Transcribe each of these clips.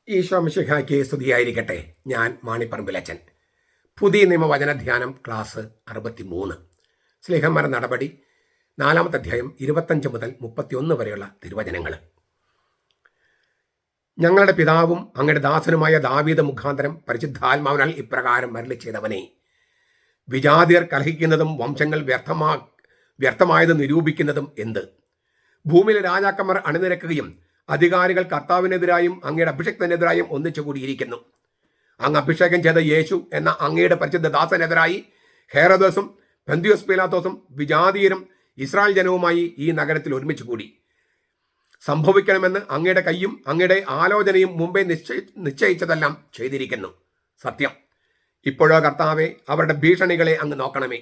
ഈശോ മിശിഹായ്ക്ക് സ്തുതിയായിരിക്കട്ടെ. ഞാൻ മാണിപ്പറമ്പിലച്ചൻ. പുതിയ നിയമവചനധ്യാനം ക്ലാസ് 63. സ്ലീഹന്മാരുടെ നടപടി 4-ാമത്തെ അധ്യായം 25 മുതൽ 31 വരെയുള്ള തിരുവചനങ്ങൾ. ഞങ്ങളുടെ പിതാവും അങ്ങയുടെ ദാസനുമായ ദാവീദ് മുഖാന്തരം പരിശുദ്ധാത്മാവിനാൽ ഇപ്രകാരം അരുളി ചെയ്തവനെ, വിജാതിയർ കലഹിക്കുന്നതും വംശങ്ങൾ വ്യർത്ഥമായത് നിരൂപിക്കുന്നതും എന്ത്? ഭൂമിയിലെ രാജാക്കന്മാർ അണിനിരക്കുകയും അധികാരികൾ കർത്താവിനെതിരായും അങ്ങയുടെ അഭിഷക്തനെതിരായും ഒന്നിച്ചു കൂടിയിരിക്കുന്നു. അങ്ങ് അഭിഷേകം ചെയ്ത യേശു എന്ന അങ്ങയുടെ പരിശുദ്ധ ദാസനെതിരായി ഹേറോദോസും പൊന്തിയോസ് പീലാത്തോസും വിജാതീയരും ഇസ്രായേൽ ജനവുമായി ഈ നഗരത്തിൽ ഒരുമിച്ച് കൂടി. സംഭവിക്കണമെന്ന് അങ്ങയുടെ കയ്യും അങ്ങയുടെ ആലോചനയും മുമ്പേ നിശ്ചയിച്ചതെല്ലാം ചെയ്തിരിക്കുന്നു. സത്യം. ഇപ്പോഴോ കർത്താവെ, അവരുടെ ഭീഷണികളെ അങ്ങ് നോക്കണമേ.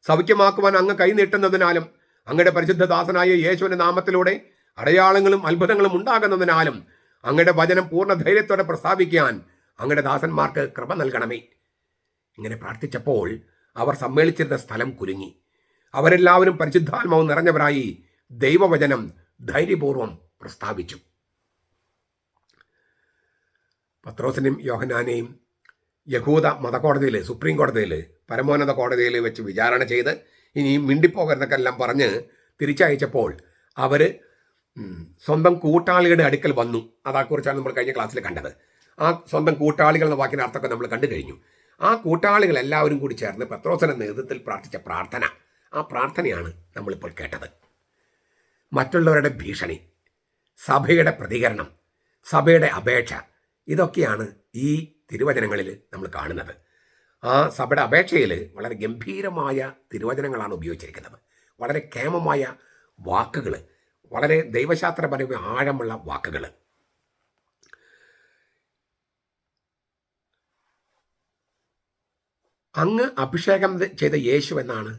സൗഖ്യമാക്കുവാൻ അങ്ങ് കൈനീട്ടുന്നതിനാലും അങ്ങയുടെ പരിശുദ്ധ ദാസനായ യേശുവിന്റെ നാമത്തിലൂടെ അടയാളങ്ങളും അത്ഭുതങ്ങളും ഉണ്ടാകുന്നതിനാലും അങ്ങയുടെ വചനം പൂർണ്ണ ധൈര്യത്തോടെ പ്രസ്താവിക്കാൻ അങ്ങയുടെ ദാസന്മാർക്ക് കൃപ നൽകണമേ. ഇങ്ങനെ പ്രാർത്ഥിച്ചപ്പോൾ അവർ സമ്മേളിച്ചിരുന്ന സ്ഥലം കുലുങ്ങി. അവരെല്ലാവരും പരിശുദ്ധാത്മാവ് നിറഞ്ഞവരായി ദൈവവചനം ധൈര്യപൂർവ്വം പ്രസ്താവിച്ചു. പത്രോസിനെയും യോഹന്നാനെയും യഹൂദ മതകോടതിയിൽ, സുപ്രീം കോടതിയിൽ, പരമോന്നത കോടതിയിൽ വെച്ച് വിചാരണ ചെയ്ത് ഇനിയും മിണ്ടിപ്പോകരുന്നൊക്കെ എല്ലാം പറഞ്ഞ് തിരിച്ചയച്ചപ്പോൾ അവർ സ്വന്തം കൂട്ടാളികളുടെ അടുക്കൽ വന്നു. അതേക്കുറിച്ചാണ് നമ്മൾ കഴിഞ്ഞ ക്ലാസ്സിൽ കണ്ടത്. ആ സ്വന്തം കൂട്ടാളികൾ എന്ന വാക്കിൻ്റെ അർത്ഥമൊക്കെ നമ്മൾ കണ്ടു കഴിഞ്ഞു. ആ കൂട്ടാളികൾ എല്ലാവരും കൂടി ചേർന്ന് പത്രോസിന്റെ നേതൃത്വത്തിൽ പ്രാർത്ഥിച്ച പ്രാർത്ഥന, ആ പ്രാർത്ഥനയാണ് നമ്മളിപ്പോൾ കേട്ടത്. മറ്റുള്ളവരുടെ ഭീഷണി, സഭയുടെ പ്രതികരണം, സഭയുടെ അപേക്ഷ, ഇതൊക്കെയാണ് ഈ തിരുവചനങ്ങളിൽ നമ്മൾ കാണുന്നത്. ആ സഭയുടെ അപേക്ഷയിൽ വളരെ ഗംഭീരമായ തിരുവചനങ്ങളാണ് ഉപയോഗിച്ചിരിക്കുന്നത്. വളരെ കേമമായ വാക്കുകൾ, വളരെ ദൈവശാസ്ത്രപരമായ ആഴമുള്ള വാക്കുകൾ. അങ്ങ് അഭിഷേകം ചെയ്ത യേശു എന്നാണ്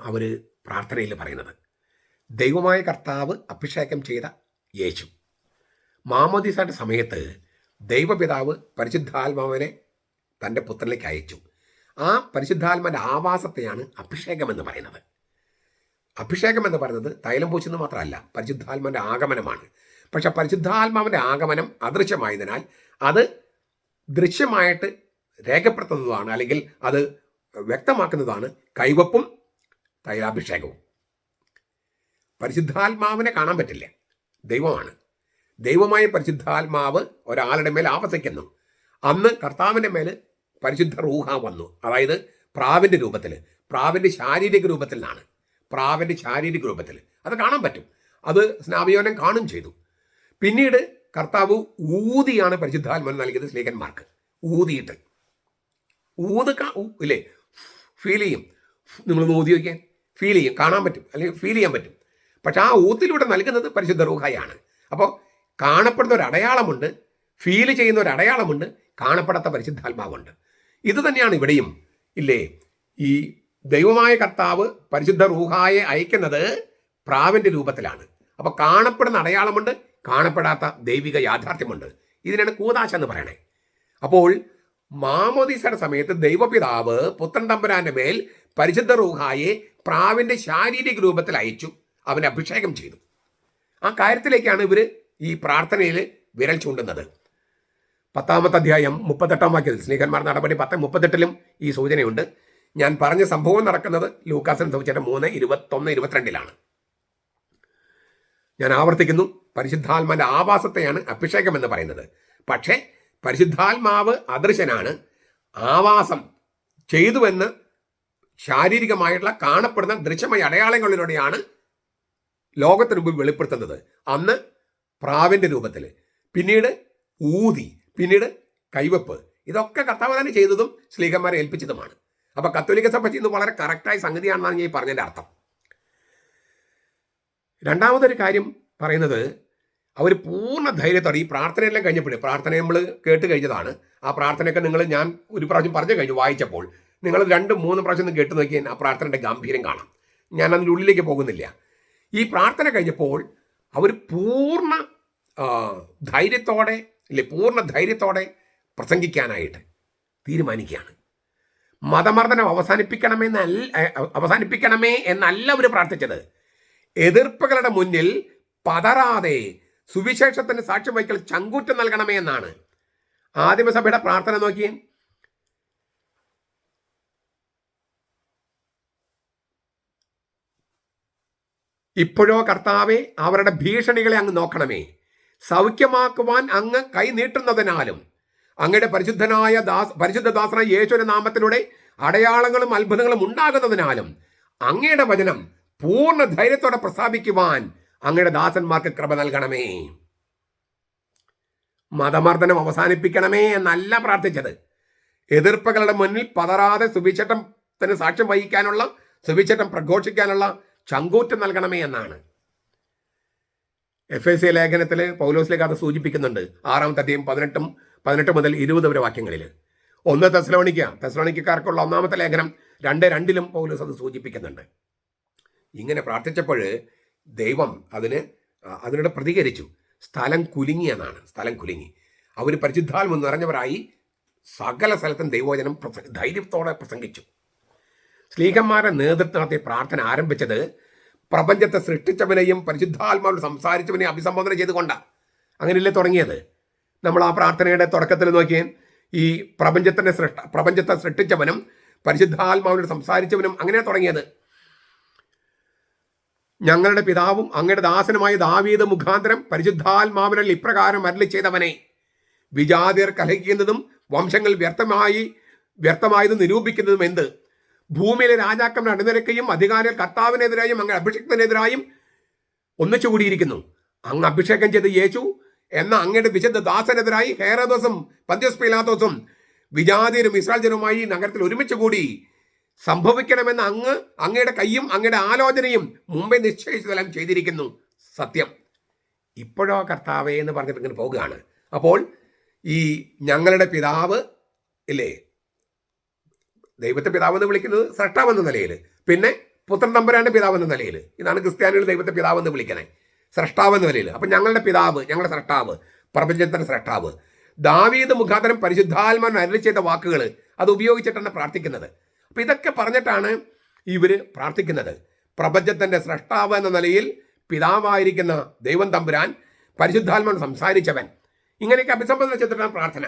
അവർ പ്രാർത്ഥനയിൽ പറയുന്നത്. ദൈവമായ കർത്താവ് അഭിഷേകം ചെയ്ത യേശു. മാമോദീസയുടെ സമയത്ത് ദൈവപിതാവ് പരിശുദ്ധാത്മാവിനെ തൻ്റെ പുത്രനിലേക്ക് അയച്ചു. ആ പരിശുദ്ധാത്മാവിൻ്റെ ആവാസത്തെയാണ് അഭിഷേകം എന്ന് പറയുന്നത്. അഭിഷേകം എന്ന് പറയുന്നത് തൈലം പൂശുന്നത് മാത്രമല്ല, പരിശുദ്ധാത്മാവിൻ്റെ ആഗമനമാണ്. പക്ഷെ പരിശുദ്ധാത്മാവിൻ്റെ ആഗമനം അദൃശ്യമായതിനാൽ അത് ദൃശ്യമായിട്ട് രേഖപ്പെടുത്തുന്നതാണ്, അല്ലെങ്കിൽ അത് വ്യക്തമാക്കുന്നതാണ് കൈവപ്പും തൈലാഭിഷേകവും. പരിശുദ്ധാത്മാവിനെ കാണാൻ പറ്റില്ല, ദൈവമാണ്. ദൈവമായ പരിശുദ്ധാത്മാവ് ഒരാളുടെ മേൽ ആവസിക്കുന്നു. അന്ന് കർത്താവിൻ്റെ മേൽ പരിശുദ്ധ റൂഹ വന്നു. അതായത് പ്രാവിൻ്റെ രൂപത്തിൽ, പ്രാവിൻ്റെ ശാരീരിക രൂപത്തിലാണ്, പ്രാവിൻ്റെ ശാരീരിക രൂപത്തിൽ അത് കാണാൻ പറ്റും. അത് സ്നാപയോനം കാണും ചെയ്തു. പിന്നീട് കർത്താവ് ഊതിയാണ് പരിശുദ്ധാത്മാവിനെ നൽകിയത് സ്ലീഹന്മാർക്ക്. ഊതിയിട്ട് ഇല്ലേ, ഫീൽ ചെയ്യും. നിങ്ങളൊന്ന് ഊതി വയ്ക്കാൻ ഫീൽ ചെയ്യും, കാണാൻ പറ്റും, അല്ലെങ്കിൽ ഫീൽ ചെയ്യാൻ പറ്റും. പക്ഷെ ആ ഊത്തിലൂടെ നൽകുന്നത് പരിശുദ്ധ റൂഹയാണ്. അപ്പോൾ കാണപ്പെടുന്ന ഒരു അടയാളമുണ്ട്, ഫീൽ ചെയ്യുന്ന ഒരു അടയാളമുണ്ട്, കാണപ്പെടാത്ത പരിശുദ്ധാത്മാവുണ്ട്. ഇത് തന്നെയാണ് ഇവിടെയും ഇല്ലേ. ഈ ദൈവമായ കർത്താവ് പരിശുദ്ധ റൂഹായെ അയക്കുന്നത് പ്രാവിൻ്റെ രൂപത്തിലാണ്. അപ്പോൾ കാണപ്പെടുന്ന അടയാളമുണ്ട്, കാണപ്പെടാത്ത ദൈവിക യാഥാർത്ഥ്യമുണ്ട്. ഇതിനാണ് കൂദാശ എന്ന് പറയണേ. അപ്പോൾ മാമോദീസയുടെ സമയത്ത് ദൈവപിതാവ് പുത്രൻ തമ്പുരാന്റെ മേൽ പരിശുദ്ധ റൂഹായെ പ്രാവിൻ്റെ ശാരീരിക രൂപത്തിൽ അയച്ചു, അവനെ അഭിഷേകം ചെയ്തു. ആ കാര്യത്തിലേക്കാണ് ഇവർ ഈ പ്രാർത്ഥനയിൽ വിരൽ ചൂണ്ടുന്നത്. 10-ാമത്തെ അധ്യായം 38-ാം വാക്യത്തിൽ, സ്ലീഹന്മാർ നടപടി 10:38 ഈ സൂചനയുണ്ട്. ഞാൻ പറഞ്ഞ സംഭവം നടക്കുന്നത് ലൂക്കാസിന്റെ സുവിശേഷം 3:21-22 ഞാൻ ആവർത്തിക്കുന്നു, പരിശുദ്ധാത്മാവിന്റെ ആവാസത്തെയാണ് അഭിഷേകം എന്ന് പറയുന്നത്. പക്ഷേ പരിശുദ്ധാത്മാവ് അദൃശ്യനാണ്. ആവാസം ചെയ്തുവെന്ന് ശാരീരികമായിട്ടുള്ള കാണപ്പെടുന്ന ദൃശ്യമായ അടയാളങ്ങളിലൂടെയാണ് ലോകത്തിന് മുമ്പ് വെളിപ്പെടുത്തുന്നത്. അന്ന് പ്രാവിൻ്റെ രൂപത്തിൽ, പിന്നീട് ഊതി, പിന്നീട് കൈവപ്പ്. ഇതൊക്കെ കർത്താവ് തന്നെ ചെയ്തതും സ്ലീഹന്മാരെ ഏൽപ്പിച്ചതുമാണ്. അപ്പോൾ കത്തോലിക്ക സഭ ചെയ്യുന്നത് വളരെ കറക്റ്റായ സംഗതിയാണെന്നാണ് ഞാൻ പറഞ്ഞതിൻ്റെ അർത്ഥം. രണ്ടാമതൊരു കാര്യം പറയുന്നത്, അവർ പൂർണ്ണ ധൈര്യത്തോടെ ഈ പ്രാർത്ഥനയെല്ലാം കഴിഞ്ഞപ്പോഴേ, പ്രാർത്ഥന നമ്മൾ കേട്ട് കഴിഞ്ഞതാണ്. ആ പ്രാർത്ഥനയൊക്കെ ഞാൻ ഒരു പ്രാവശ്യം പറഞ്ഞു കഴിഞ്ഞു വായിച്ചപ്പോൾ. നിങ്ങൾ 2-3 പ്രാവശ്യം ഒന്ന് കേട്ട് നോക്കിയാൽ ആ പ്രാർത്ഥനയുടെ ഗാംഭീര്യം കാണാം. ഞാൻ അതിൻ്റെ ഉള്ളിലേക്ക് പോകുന്നില്ല. ഈ പ്രാർത്ഥന കഴിഞ്ഞപ്പോൾ അവർ പൂർണ്ണ ധൈര്യത്തോടെ പൂർണ്ണ ധൈര്യത്തോടെ പ്രസംഗിക്കാനായിട്ട് തീരുമാനിക്കുകയാണ്. മതമർദ്ദനം അവസാനിപ്പിക്കണമേ എന്നല്ല അവർ പ്രാർത്ഥിച്ചത്. എതിർപ്പുകളുടെ മുന്നിൽ പതറാതെ സുവിശേഷത്തിന് സാക്ഷ്യം വഹിക്കൽ ചങ്കൂറ്റം നൽകണമേ എന്നാണ്. ആദിമസഭയുടെ പ്രാർത്ഥന നോക്കിയേ. ഇപ്പോഴോ കർത്താവെ അവരുടെ ഭീഷണികളെ അങ്ങ് നോക്കണമേ. സൗഖ്യമാക്കുവാൻ അങ്ങ് കൈ നീട്ടുന്നതിനാലും അങ്ങയുടെ പരിശുദ്ധ ദാസനായ യേശുവിന്റെ നാമത്തിലൂടെ അടയാളങ്ങളും അത്ഭുതങ്ങളും ഉണ്ടാകുന്നതിനാലും അങ്ങയുടെ വചനം പൂർണ്ണ ധൈര്യത്തോടെ പ്രസ്താവിക്കുവാൻ അങ്ങയുടെ ദാസന്മാർക്ക് കൃപ നൽകണമേ. മതമർദ്ദനം അവസാനിപ്പിക്കണമേ എന്നല്ല പ്രാർത്ഥിച്ചത്. എതിർപ്പുകളുടെ മുന്നിൽ പതറാതെ സുവിശേഷത്തിന് സാക്ഷ്യം വഹിക്കാനുള്ള, സുവിശേഷം പ്രഘോഷിക്കാനുള്ള ചങ്കൂറ്റം നൽകണമേ എന്നാണ്. എഫേസ്യ ലേഖനത്തിൽ പൗലോസിലേക്ക് അത് സൂചിപ്പിക്കുന്നുണ്ട്. 6-ാമത്തെ അധ്യായം 18 മുതൽ 20 വരെ വാക്യങ്ങളിൽ. 1 തെസ്സലോനിക്കക്കാർക്കുള്ള 1-ാമത്തെ ലേഖനം 2:2 പൗലോസ് അത് സൂചിപ്പിക്കുന്നുണ്ട്. ഇങ്ങനെ പ്രാർത്ഥിച്ചപ്പോൾ ദൈവം അതിനോട് പ്രതികരിച്ചു. സ്ഥലം കുലുങ്ങി എന്നാണ്. സ്ഥലം കുലുങ്ങി. അവർ പരിശുദ്ധാത്മ നിറഞ്ഞവരായി സകല സ്ഥലത്തും ദൈവവചനം ധൈര്യത്തോടെ പ്രസംഗിച്ചു. സ്ലീഹന്മാരുടെ നേതൃത്വത്തിൽ പ്രാർത്ഥന ആരംഭിച്ചത് പ്രപഞ്ചത്തെ സൃഷ്ടിച്ചവനെയും പരിശുദ്ധാത്മാവിനോട് സംസാരിച്ചവനെയും അഭിസംബോധന ചെയ്തുകൊണ്ടാണ്. അങ്ങനെയല്ലേ തുടങ്ങിയത്? നമ്മൾ ആ പ്രാർത്ഥനയുടെ തുടക്കത്തിൽ നോക്കിയാൽ ഈ പ്രപഞ്ചത്തെ സൃഷ്ടിച്ചവനും പരിശുദ്ധാത്മാവിനോട് സംസാരിച്ചവനും അങ്ങനെ തുടങ്ങിയത്. ഞങ്ങളുടെ പിതാവും അങ്ങയുടെ ദാസനുമായ ദാവീദ് മുഖാന്തരം പരിശുദ്ധാത്മാവിനാൽ ഇപ്രകാരം അരുളി ചെയ്തവനെ, വിജാതിയർ കലഹിക്കുന്നതും വംശങ്ങൾ വ്യർത്ഥമായത് നിരൂപിക്കുന്നതും എന്ത്? ഭൂമിയിലെ രാജാക്കന്മാർ അണിനിരക്കുകയും അധികാരികൾ കർത്താവിനെതിരായും അങ്ങ് അഭിഷേകത്തിനെതിരായും ഒന്നിച്ചു കൂടിയിരിക്കുന്നു. അങ്ങ് അഭിഷേകം ചെയ്ത യേശു എന്ന അങ്ങയുടെ വിശുദ്ധ ദാസനെതിരായി ഹേരോദോസും പന്തിയോസ് പീലാത്തോസും വിജാതിയരും ഇസ്രായേൽ ജനവുമായി നഗരത്തിൽ ഒരുമിച്ച് കൂടി സംഭവിക്കണമെന്ന് അങ്ങയുടെ കയ്യും അങ്ങയുടെ ആലോചനയും മുമ്പേ നിശ്ചയിച്ചതെല്ലാം ചെയ്തിരിക്കുന്നു. സത്യം. ഇപ്പോഴോ കർത്താവേ എന്ന് പറഞ്ഞിട്ട് ഇങ്ങനെ പോവുകയാണ്. അപ്പോൾ ഈ ഞങ്ങളുടെ പിതാവ് ഇല്ലേ, ദൈവത്തെ പിതാവെന്ന് വിളിക്കുന്നത് സ്രഷ്ടാവെന്ന നിലയിൽ, പിന്നെ പുത്രൻ തമ്പുരാന്റെ പിതാവെന്ന നിലയിൽ. ഇതാണ് ക്രിസ്ത്യാനികൾ ദൈവത്തെ പിതാവെന്ന് വിളിക്കണേ, സ്രഷ്ടാവെന്ന നിലയിൽ. അപ്പം ഞങ്ങളുടെ പിതാവ്, ഞങ്ങളുടെ സ്രഷ്ടാവ്, പ്രപഞ്ചത്തിന്റെ സ്രഷ്ടാവ് ദാവീദ് മുഖാന്തരം പരിശുദ്ധാത്മാവിനെ അരുളി ചെയ്ത വാക്കുകൾ അത് ഉപയോഗിച്ചിട്ടാണ് പ്രാർത്ഥിക്കുന്നത്. അപ്പം ഇതൊക്കെ പറഞ്ഞിട്ടാണ് ഇവർ പ്രാർത്ഥിക്കുന്നത്. പ്രപഞ്ചത്തിന്റെ സ്രഷ്ടാവ് എന്ന നിലയിൽ പിതാവായിരിക്കുന്ന ദൈവം തമ്പുരാൻ പരിശുദ്ധാത്മാവിനോട് സംസാരിച്ചവൻ, ഇങ്ങനെയൊക്കെ അഭിസംബോധന ചെയ്തിട്ടാണ് പ്രാർത്ഥന.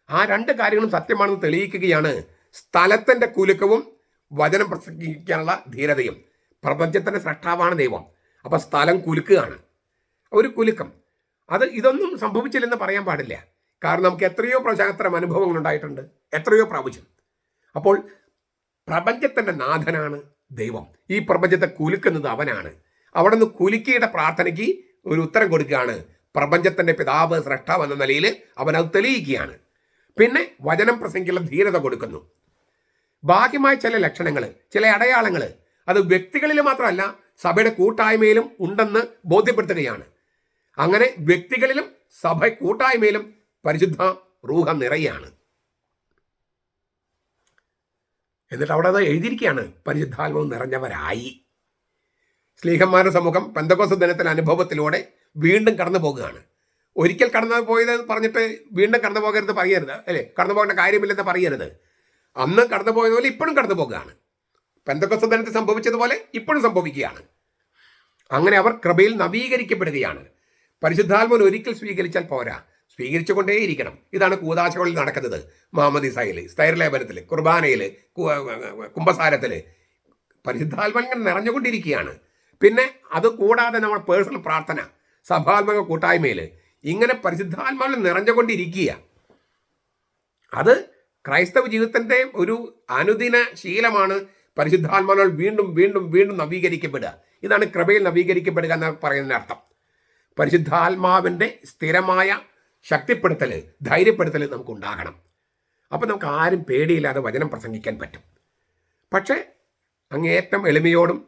ആ 2 കാര്യങ്ങളും സത്യമാണെന്ന് തെളിയിക്കുകയാണ് സ്ഥലത്തിന്റെ കുലുക്കവും വചനം പ്രസംഗിക്കാനുള്ള ധീരതയും. പ്രപഞ്ചത്തിന്റെ സൃഷ്ടാവാണ് ദൈവം. അപ്പൊ സ്ഥലം കുലുക്കുകയാണ്, ഒരു കുലുക്കം. ഇതൊന്നും സംഭവിച്ചില്ലെന്ന് പറയാൻ പാടില്ല. കാരണം നമുക്ക് എത്രയോ അത്തരം അനുഭവങ്ങൾ ഉണ്ടായിട്ടുണ്ട്, എത്രയോ പ്രാവശ്യം. അപ്പോൾ പ്രപഞ്ചത്തിന്റെ നാഥനാണ് ദൈവം. ഈ പ്രപഞ്ചത്തെ കുലുക്കുന്നത് അവനാണ്. അവിടെ നിന്ന് കുലുക്കിയുടെ പ്രാർത്ഥനയ്ക്ക് ഒരു ഉത്തരം കൊടുക്കുകയാണ്. പ്രപഞ്ചത്തിന്റെ പിതാവ് സ്രഷ്ടാവ് എന്ന നിലയിൽ അവൻ അത് തെളിയിക്കുകയാണ്. പിന്നെ വചനം പ്രസംഗിക്കുന്ന ധീരത കൊടുക്കുന്നു. ബാഹ്യമായ ചില ലക്ഷണങ്ങൾ, ചില അടയാളങ്ങൾ അത് വ്യക്തികളിൽ മാത്രമല്ല സഭയുടെ കൂട്ടായ്മയിലും ഉണ്ടെന്ന് ബോധ്യപ്പെടുത്തുകയാണ്. അങ്ങനെ വ്യക്തികളിലും സഭ കൂട്ടായ്മയിലും പരിശുദ്ധ റൂഹ നിറയാണ്. എന്നിട്ട് അവിടെ അത് എഴുതിയിരിക്കുകയാണ്, പരിശുദ്ധാത്മാവ് നിറഞ്ഞവരായി. സ്ലീഹന്മാരുടെ സമൂഹം പെന്തക്കോസ്ത് ദിനത്തിലെ അനുഭവത്തിലൂടെ വീണ്ടും കടന്നു പോകുകയാണ്. ഒരിക്കൽ കടന്നു പോയത് പറഞ്ഞിട്ട് വീണ്ടും കടന്നു പോകരുത് പറയരുത്, അല്ലേ? കടന്നു പോകേണ്ട കാര്യമില്ലെന്ന് പറയരുത്. അന്ന് കടന്നു പോയതുപോലെ ഇപ്പോഴും കടന്നു പോകുകയാണ്. പെന്തക്കോസ്ത് ദിനത്തിൽ സംഭവിച്ചതുപോലെ ഇപ്പോഴും സംഭവിക്കുകയാണ്. അങ്ങനെ അവർ കൃപയിൽ നവീകരിക്കപ്പെടുകയാണ്. പരിശുദ്ധാത്മാവിനെ ഒരിക്കൽ സ്വീകരിച്ചാൽ പോരാ, സ്വീകരിച്ചുകൊണ്ടേയിരിക്കണം. ഇതാണ് കൂദാശകളിൽ നടക്കുന്നത്. മാമോദീസയിൽ, സ്ഥൈര്യലേപനത്തിൽ, കുർബാനയിൽ, കുംഭസാരത്തിൽ പരിശുദ്ധാത്മാവിനെ നിറഞ്ഞുകൊണ്ടിരിക്കുകയാണ്. പിന്നെ അത് കൂടാതെ നമ്മൾ പേഴ്സണൽ പ്രാർത്ഥന, സഭാത്മക കൂട്ടായ്മയിൽ ഇങ്ങനെ പരിശുദ്ധാത്മാവിൽ നിറഞ്ഞുകൊണ്ടിരിക്കുക. അത് ക്രൈസ്തവ ജീവിതത്തിൻ്റെ ഒരു അനുദിന ശീലമാണ്. പരിശുദ്ധാത്മാവിനാൽ വീണ്ടും വീണ്ടും വീണ്ടും നവീകരിക്കപ്പെടുക. ഇതാണ് കൃപയിൽ നവീകരിക്കപ്പെടുക എന്ന് പറയുന്നതിന് അർത്ഥം. പരിശുദ്ധാത്മാവിൻ്റെ സ്ഥിരമായ ശക്തിപ്പെടുത്തൽ, ധൈര്യപ്പെടുത്തൽ നമുക്കുണ്ടാകണം. അപ്പം നമുക്ക് ആരും പേടിയില്ലാതെ വചനം പ്രസംഗിക്കാൻ പറ്റും. പക്ഷേ അങ്ങേറ്റം എളിമയോടും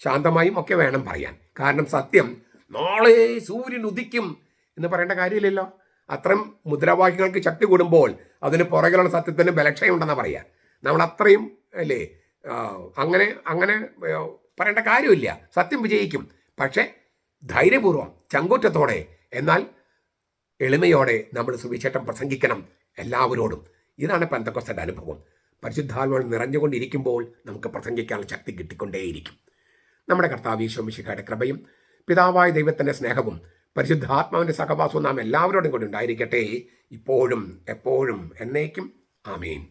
ശാന്തമായും ഒക്കെ വേണം പറയാൻ. കാരണം സത്യം നാളെ സൂര്യൻ ഉദിക്കും എന്ന് പറയേണ്ട കാര്യമില്ലല്ലോ. അത്രയും മുദ്രാവാക്യങ്ങൾക്ക് ശക്തി കൂടുമ്പോൾ അതിന് പുറകിലുള്ള സത്യത്തിന് ബലക്ഷയമുണ്ടെന്നാണ് പറയുക. നമ്മൾ അത്രയും അല്ലേ, അങ്ങനെ പറയേണ്ട കാര്യമില്ല. സത്യം വിജയിക്കും. പക്ഷേ ധൈര്യപൂർവ്വം, ചങ്കൂറ്റത്തോടെ, എന്നാൽ എളിമയോടെ നമ്മൾ സുവിശേഷം പ്രസംഗിക്കണം എല്ലാവരോടും. ഇതാണ് പെന്തക്കോസ്തിന്റെ അനുഭവം. പരിശുദ്ധാത്മാവിൽ നിറഞ്ഞുകൊണ്ടിരിക്കുമ്പോൾ നമുക്ക് പ്രസംഗിക്കാനുള്ള ശക്തി കിട്ടിക്കൊണ്ടേയിരിക്കും. നമ്മുടെ കർത്താവ് ഈശോ മിശിഹായുടെ കൃപയും പിതാവായ ദൈവത്തിൻ്റെ സ്നേഹവും പരിശുദ്ധാത്മാവിൻ്റെ സഹവാസവും നാം എല്ലാവരോടും കൂടി ഉണ്ടായിരിക്കട്ടെ ഇപ്പോഴും എപ്പോഴും എന്നേക്കും ആമേൻ.